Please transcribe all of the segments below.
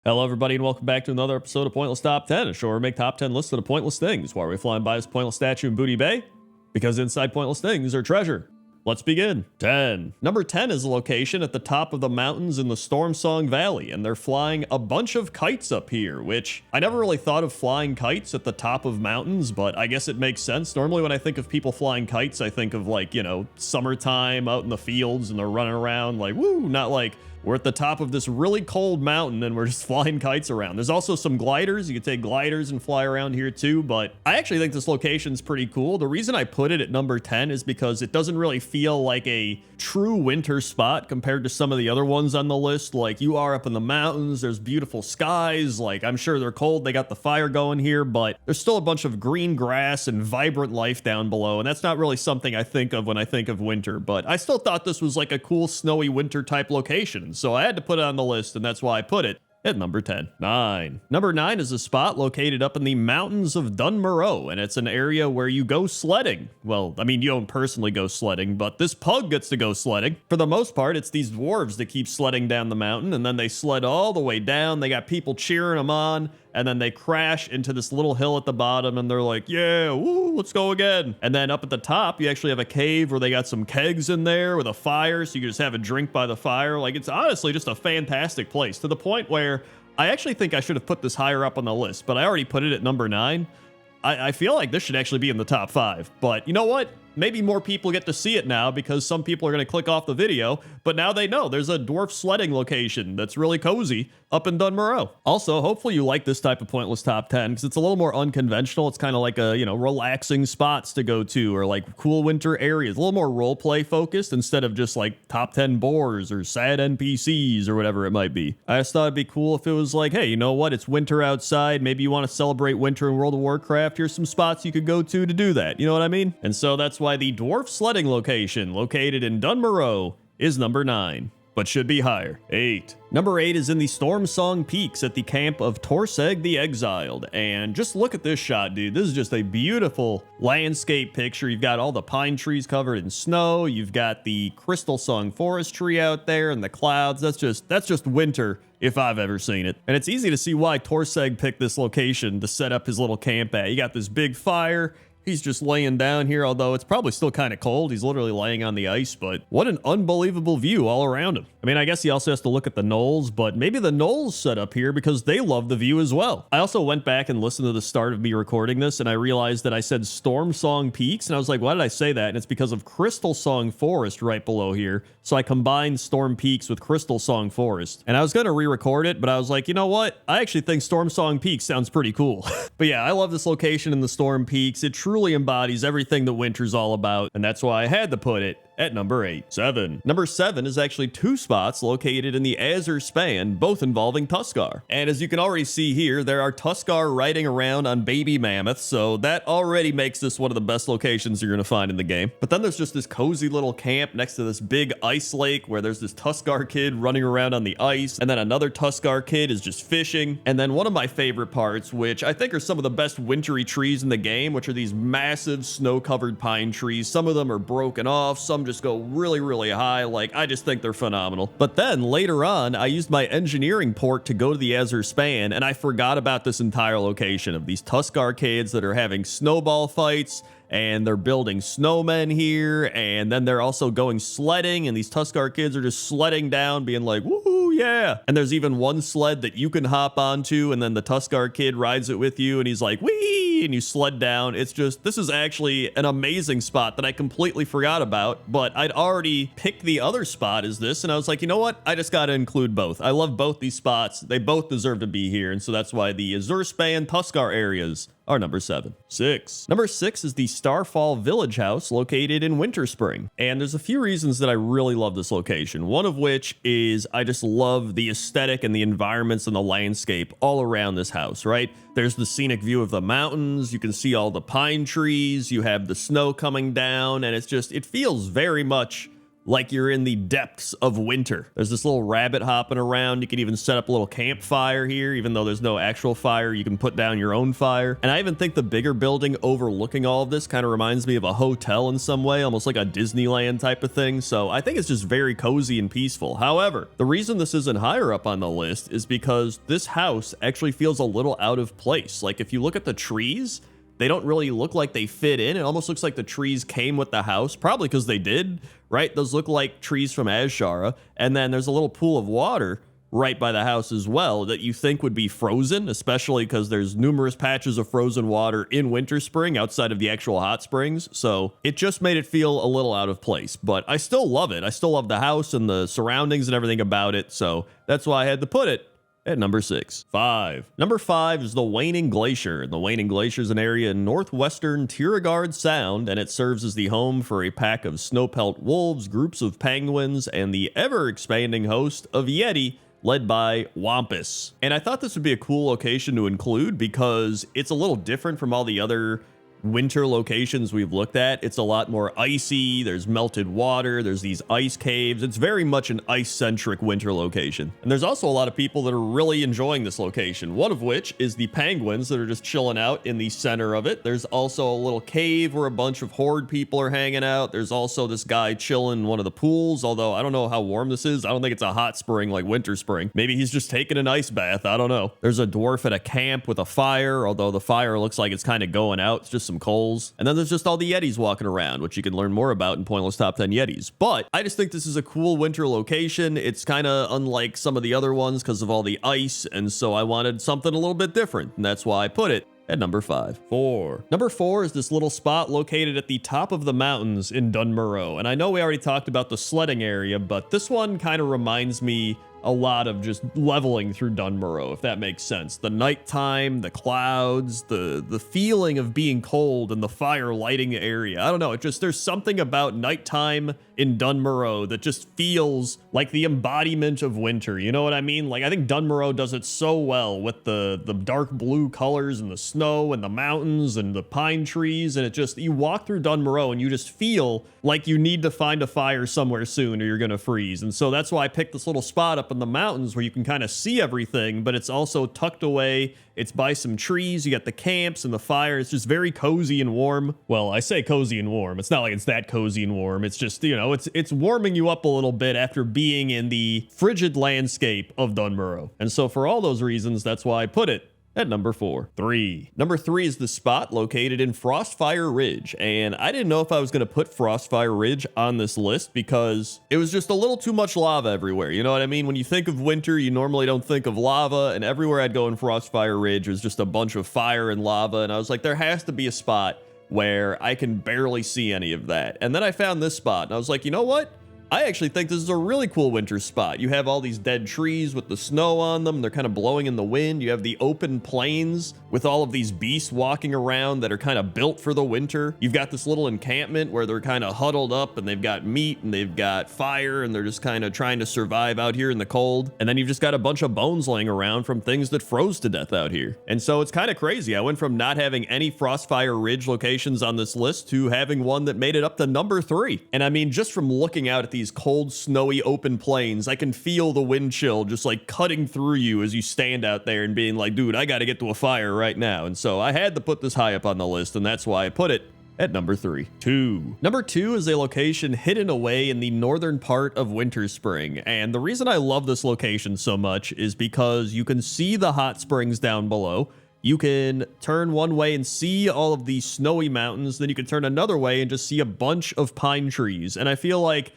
Hello, everybody, and welcome back to another episode of Pointless Top 10, a show where we make top 10 lists of the pointless things. Why are we flying by this pointless statue in Booty Bay? Because inside pointless things are treasure. Let's begin. 10. Number 10 is a location at the top of the mountains in the Storm Song Valley, and they're flying a bunch of kites up here, which I never really thought of flying kites at the top of mountains, but I guess it makes sense. Normally when I think of people flying kites, I think of like, summertime out in the fields and they're running around like, woo, not like we're at the top of this really cold mountain and we're just flying kites around. There's also some gliders. You can take gliders and fly around here too, but I actually think this location's pretty cool. The reason I put it at number 10 is because it doesn't really feel like a true winter spot compared to some of the other ones on the list. Like, you are up in the mountains, there's beautiful skies, like I'm sure they're cold, they got the fire going here, but there's still a bunch of green grass and vibrant life down below, and that's not really something I think of when I think of winter, but I still thought this was like a cool snowy winter type location. So I had to put it on the list, and that's why I put it at number 10. 9. Number 9 is a spot located up in the mountains of Dunmoreau, and it's an area where you go sledding. Well, I mean, you don't personally go sledding, but this pug gets to go sledding. For the most part, it's these dwarves that keep sledding down the mountain, and then they sled all the way down. They got people cheering them on, and then they crash into this little hill at the bottom, and they're like, yeah, woo, let's go again. And then up at the top, you actually have a cave where they got some kegs in there with a fire, so you can just have a drink by the fire. Like, it's honestly just a fantastic place, to the point where I actually think I should have put this higher up on the list, but I already put it at number 9. I feel like this should actually be in the top 5, but you know what? Maybe more people get to see it now because some people are going to click off the video, but now they know there's a dwarf sledding location that's really cozy up in Dunmoreau. Also, hopefully you like this type of pointless top 10 because it's a little more unconventional. It's kind of like a, relaxing spots to go to or like cool winter areas, a little more role play focused instead of just like top 10 bores or sad NPCs or whatever it might be. I just thought it'd be cool if it was like, hey, you know what? It's winter outside. Maybe you want to celebrate winter in World of Warcraft. Here's some spots you could go to do that. You know what I mean? And so that's why the dwarf sledding location located in Dunmoreau is number 9, but should be higher. 8. Number 8 is in the Storm Song Peaks at the camp of Torseg the Exiled. And just look at this shot, dude. This is just a beautiful landscape picture. You've got all the pine trees covered in snow. You've got the Crystal Song Forest tree out there and the clouds. That's just winter if I've ever seen it. And it's easy to see why Torseg picked this location to set up his little camp at. You got this big fire. He's just laying down here, although it's probably still kind of cold. He's literally laying on the ice, but what an unbelievable view all around him. I mean, I guess he also has to look at the gnolls, but maybe the gnolls set up here because they love the view as well. I also went back and listened to the start of me recording this, and I realized that I said Storm Song Peaks, and I was like, why did I say that? And it's because of Crystal Song Forest right below here. So I combined Storm Peaks with Crystal Song Forest. And I was going to re-record it, but I was like, you know what? I actually think Storm Song Peaks sounds pretty cool. But yeah, I love this location in the Storm Peaks. It truly embodies everything that winter's all about, and that's why I had to put it at number 8. 7. Number 7 is actually 2 spots located in the Azure Span, both involving Tuskar. And as you can already see here, there are Tuskar riding around on baby mammoths, so that already makes this one of the best locations you're going to find in the game. But then there's just this cozy little camp next to this big ice lake where there's this Tuskar kid running around on the ice, and then another Tuskar kid is just fishing. And then one of my favorite parts, which I think are some of the best wintry trees in the game, which are these massive snow-covered pine trees. Some of them are broken off, some just go really, really high. Like, I just think they're phenomenal. But then later on, I used my engineering port to go to the Azure Span, and I forgot about this entire location of these Tuskar kids that are having snowball fights, and they're building snowmen here, and then they're also going sledding, and these Tuskar kids are just sledding down, being like, woohoo, yeah. And there's even one sled that you can hop onto, and then the Tuskar kid rides it with you, and he's like, wee, and you sled down. It's just, this is actually an amazing spot that I completely forgot about, but I'd already picked the other spot as this, and I was like, you know what? I just gotta include both. I love both these spots. They both deserve to be here, and so that's why the Azure Span Tuskar areas are number 7. 6. Number 6 is the Starfall Village House located in Winterspring. And there's a few reasons that I really love this location. One of which is I just love the aesthetic and the environments and the landscape all around this house, right? There's the scenic view of the mountains. You can see all the pine trees. You have the snow coming down, and it's just, it feels very much like you're in the depths of winter. There's this little rabbit hopping around. You can even set up a little campfire here, even though there's no actual fire. You can put down your own fire. And I even think the bigger building overlooking all of this kind of reminds me of a hotel in some way, almost like a Disneyland type of thing. So I think it's just very cozy and peaceful. However, the reason this isn't higher up on the list is because this house actually feels a little out of place. Like if you look at the trees, they don't really look like they fit in. It almost looks like the trees came with the house, probably because they did, right? Those look like trees from Azshara. And then there's a little pool of water right by the house as well that you think would be frozen, especially because there's numerous patches of frozen water in Winter Spring outside of the actual hot springs. So it just made it feel a little out of place, but I still love it. I still love the house and the surroundings and everything about it. So that's why I had to put it at number 6. 5. Number 5 is the Waning Glacier. The Waning Glacier is an area in northwestern Tiragard Sound, and it serves as the home for a pack of snowpelt wolves, groups of penguins, and the ever-expanding host of Yeti, led by Wampus. And I thought this would be a cool location to include because it's a little different from all the other winter locations we've looked at. It's a lot more icy. There's melted water. There's these ice caves. It's very much an ice-centric winter location. And there's also a lot of people that are really enjoying this location, one of which is the penguins that are just chilling out in the center of it. There's also a little cave where a bunch of horde people are hanging out. There's also this guy chilling in one of the pools, although I don't know how warm this is. I don't think it's a hot spring like Winter Spring. Maybe he's just taking an ice bath. I don't know. There's a dwarf at a camp with a fire, although the fire looks like it's kind of going out. It's just some coals. And then there's just all the Yetis walking around, which you can learn more about in Pointless Top 10 Yetis. But I just think this is a cool winter location. It's kind of unlike some of the other ones because of all the ice, and so I wanted something a little bit different, and that's why I put it at number 5. 4. Number 4 is this little spot located at the top of the mountains in Dunmurrow. And I know we already talked about the sledding area, but this one kind of reminds me a lot of just leveling through Dunmurrow, if that makes sense. The nighttime, the clouds, the feeling of being cold and the fire lighting the area. I don't know, there's something about nighttime in Dunmurrow that just feels like the embodiment of winter. You know what I mean? Like, I think Dunmurrow does it so well with the dark blue colors and the snow and the mountains and the pine trees. And you walk through Dunmurrow and you just feel like you need to find a fire somewhere soon or you're going to freeze. And so that's why I picked this little spot up in the mountains where you can kind of see everything, but it's also tucked away. It's by some trees. You got the camps and the fire. It's just very cozy and warm. Well, I say cozy and warm. It's not like it's that cozy and warm. It's just, you know, it's warming you up a little bit after being in the frigid landscape of Dunmurrow. And so for all those reasons, that's why I put it at number 4. 3. Number 3 is the spot located in Frostfire Ridge. And I didn't know if I was going to put Frostfire Ridge on this list because it was just a little too much lava everywhere. You know what I mean? When you think of winter, you normally don't think of lava. And everywhere I'd go in Frostfire Ridge was just a bunch of fire and lava. And I was like, there has to be a spot where I can barely see any of that. And then I found this spot and I was like, you know what? I actually think this is a really cool winter spot. You have all these dead trees with the snow on them. They're kind of blowing in the wind. You have the open plains with all of these beasts walking around that are kind of built for the winter. You've got this little encampment where they're kind of huddled up and they've got meat and they've got fire and they're just kind of trying to survive out here in the cold. And then you've just got a bunch of bones laying around from things that froze to death out here. And so it's kind of crazy. I went from not having any Frostfire Ridge locations on this list to having one that made it up to number 3. And I mean, just from looking out at these cold, snowy, open plains, I can feel the wind chill just like cutting through you as you stand out there and being like, dude, I got to get to a fire right now. And so I had to put this high up on the list, and that's why I put it at number 3. 2. Number 2 is a location hidden away in the northern part of Winter Spring. And the reason I love this location so much is because you can see the hot springs down below. You can turn one way and see all of the snowy mountains. Then you can turn another way and just see a bunch of pine trees. And I feel like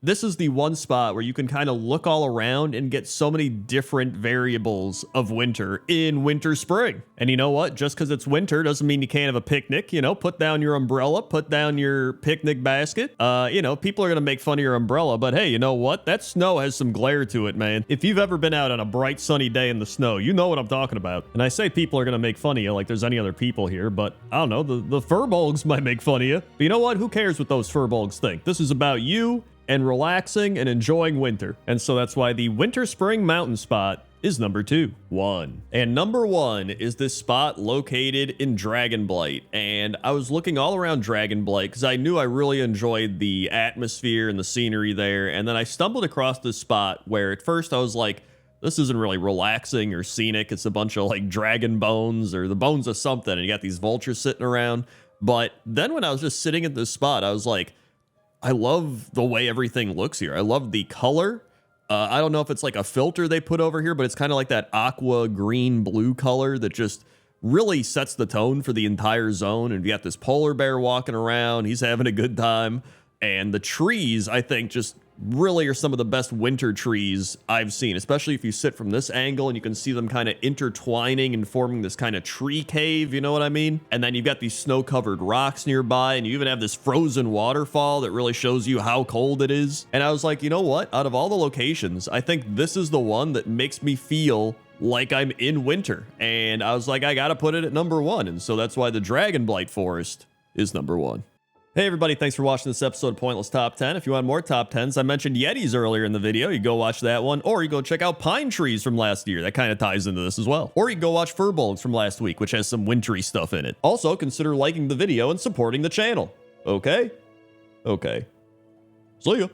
this is the one spot where you can kind of look all around and get so many different variables of winter in Winter Spring. And you know what? Just because it's winter doesn't mean you can't have a picnic. You know, put down your umbrella, put down your picnic basket. You know, people are going to make fun of your umbrella, but hey, you know what? That snow has some glare to it, man. If you've ever been out on a bright sunny day in the snow, you know what I'm talking about. And I say people are going to make fun of you like there's any other people here, but I don't know, the furbolgs might make fun of you. But you know what? Who cares what those furbolgs think? This is about you and relaxing and enjoying winter. And so that's why the Winter Spring mountain spot is number 2. 1. And number 1 is this spot located in Dragonblight. And I was looking all around Dragonblight because I knew I really enjoyed the atmosphere and the scenery there. And then I stumbled across this spot where at first I was like, this isn't really relaxing or scenic. It's a bunch of like dragon bones or the bones of something. And you got these vultures sitting around. But then when I was just sitting at this spot, I was like, I love the way everything looks here. I love the color. I don't know if it's like a filter they put over here, but it's kind of like that aqua green blue color that just really sets the tone for the entire zone. And you got this polar bear walking around. He's having a good time. And the trees, I think, just really are some of the best winter trees I've seen, especially if you sit from this angle and you can see them kind of intertwining and forming this kind of tree cave, you know what I mean? And then you've got these snow-covered rocks nearby, and you even have this frozen waterfall that really shows you how cold it is. And I was like, you know what? Out of all the locations, I think this is the one that makes me feel like I'm in winter. And I was like, I gotta put it at number 1. And so that's why the Dragonblight Forest is number 1. Hey everybody, thanks for watching this episode of Pointless Top 10. If you want more top 10s, I mentioned Yetis earlier in the video. You go watch that one, or you go check out Pine Trees from last year. That kind of ties into this as well. Or you go watch Furbolgs from last week, which has some wintry stuff in it. Also, consider liking the video and supporting the channel. Okay? Okay. See ya.